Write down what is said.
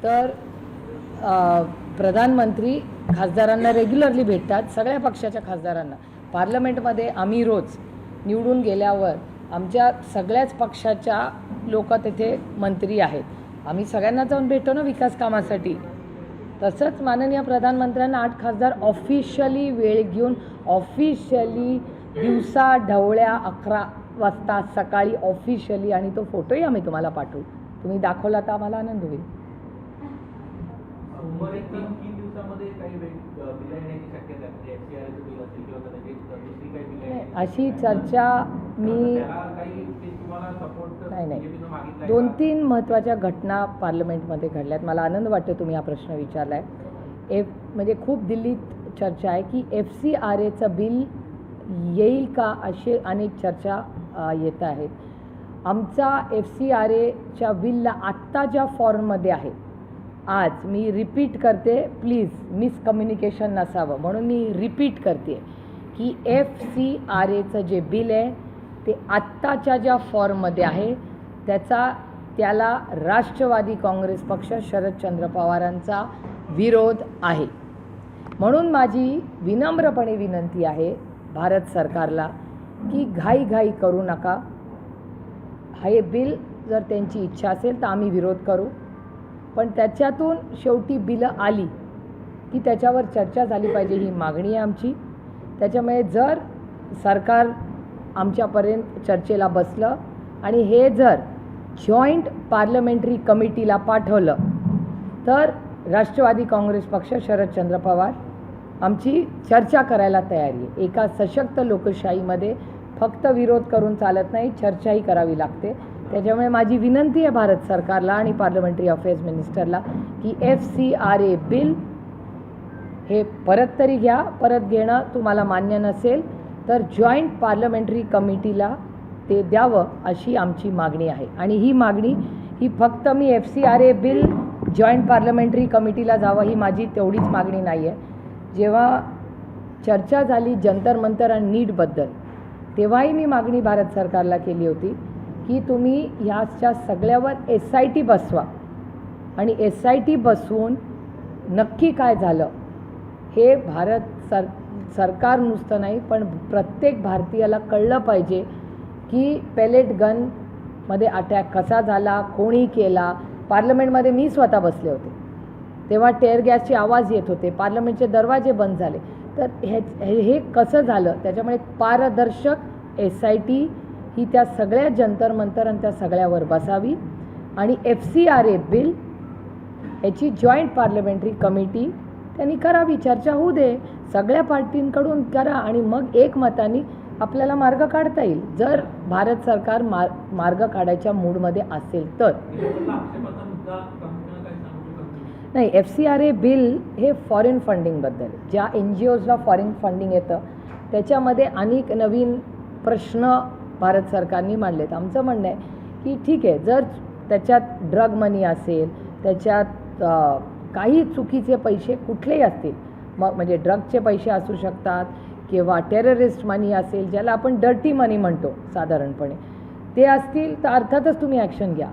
तर प्रधानमंत्री खासदारांना रेग्युलरली भेटतात, सगळ्या पक्षाच्या खासदारांना. पार्लमेंटमध्ये आम्ही रोज निवडून गेल्यावर आमच्या सगळ्याच पक्षाच्या लोक तिथे मंत्री आहेत. आम्ही सगळ्यांना जाऊन भेटतो ना विकास कामासाठी. तसंच माननीय प्रधानमंत्र्यांना 8 खासदार ऑफिशियली वेळ घेऊन ऑफिशियली दिवसा ढवळ्या 11 वाजता सकाळी ऑफिशियली, आणि तो फोटोही आम्ही तुम्हाला पाठवू. तुम्ही दाखवला तर आम्हाला आनंद होईल. अशी चर्चा मी नाही 2-3 महत्त्वाच्या घटना पार्लमेंटमध्ये घडल्यात. मला आनंद वाटतो तुम्ही हा प्रश्न विचारला आहे. म्हणजे खूप दिल्लीत चर्चा आहे की FCRAचं बिल येईल का, असे अनेक चर्चा येत आहेत. आमचा FCRAच्या बिलला आत्ता ज्या फॉर्ममध्ये आहे, आज मी रिपीट करते, प्लीज मिसकम्युनिकेशन नसावं म्हणून मी रिपीट करते की FCRAचं जे बिल आहे ते आत्ताच्या ज्या फॉर्ममध्ये आहे त्याला राष्ट्रवादी काँग्रेस पक्ष शरदचंद्र पवारांचा विरोध आहे. म्हणून माझी विनम्रपणे विनंती आहे भारत सरकारला की घाई करू नका. हे बिल जर त्यांची इच्छा असेल तर आम्ही विरोध करू, पण त्याच्यातून शेवटी बिलं आली की त्याच्यावर चर्चा झाली पाहिजे, ही मागणी आहे आमची. त्याच्यामुळे जर सरकार आमच्यापर्यंत चर्चेला बसलं आणि हे जर जॉईंट पार्लमेंटरी कमिटीला पाठवलं तर राष्ट्रवादी काँग्रेस पक्ष शरदचंद्र पवार आमची चर्चा करायला तयारी आहे. एका सशक्त लोकशाहीमध्ये फक्त विरोध करून चालत नाही, चर्चाही करावी लागते. त्याच्यामुळे माझी विनंती आहे भारत सरकारला आणि पार्लमेंटरी अफेअर्स मिनिस्टरला की FCRA बिल हे परत तरी घ्या. परत घेणं तुम्हाला मान्य नसेल तर जॉईंट पार्लमेंटरी कमिटीला ते द्यावं अशी आमची मागणी आहे. आणि ही मागणी ही फक्त मी FCRA बिल जॉईंट पार्लमेंटरी कमिटीला जावं ही माझी तेवढीच मागणी नाही आहे. जेव्हा चर्चा झाली जंतर मंतर आणि नीटबद्दल तेव्हाही मी मागणी भारत सरकारला केली होती की तुम्ही ह्याच्या सगळ्यावर SIT बसवा आणि SIT बसवून नक्की काय झालं हे सरकार नुसतं नाही पण प्रत्येक भारतीयाला कळलं पाहिजे की पेलेट गनमध्ये अटॅक कसा झाला, कोणी केला. पार्लमेंटमध्ये मी स्वतः बसले होते तेव्हा टेअर गॅसचे आवाज येत होते, पार्लमेंटचे दरवाजे बंद झाले. तर हे कसं झालं, त्याच्यामुळे पारदर्शक SIT ही त्या सगळ्या जंतर मंतर आणि त्या सगळ्यावर बसावी आणि FCRA बिल याची जॉईंट पार्लमेंटरी कमिटी त्यांनी करावी, चर्चा होऊ दे, सगळ्या पार्टींकडून करा आणि मग एकमताने आपल्याला मार्ग काढता येईल. जर भारत सरकार मार्ग काढायच्या मूडमध्ये असेल तर. नाही, FCRA बिल हे फॉरेन फंडिंगबद्दल, ज्या NGOजला फॉरेन फंडिंग येतं त्याच्यामध्ये अनेक नवीन प्रश्न भारत सरकारने मांडलेत. आमचं म्हणणं आहे की ठीक आहे, जर त्याच्यात ड्रग मनी असेल, त्याच्यात काही चुकीचे पैसे कुठलेही असतील, मग म्हणजे ड्रगचे पैसे असू शकतात किंवा टेररिस्ट मनी असेल, ज्याला आपण डर्टी मनी म्हणतो साधारणपणे, ते असतील तर अर्थातच तुम्ही ॲक्शन घ्या.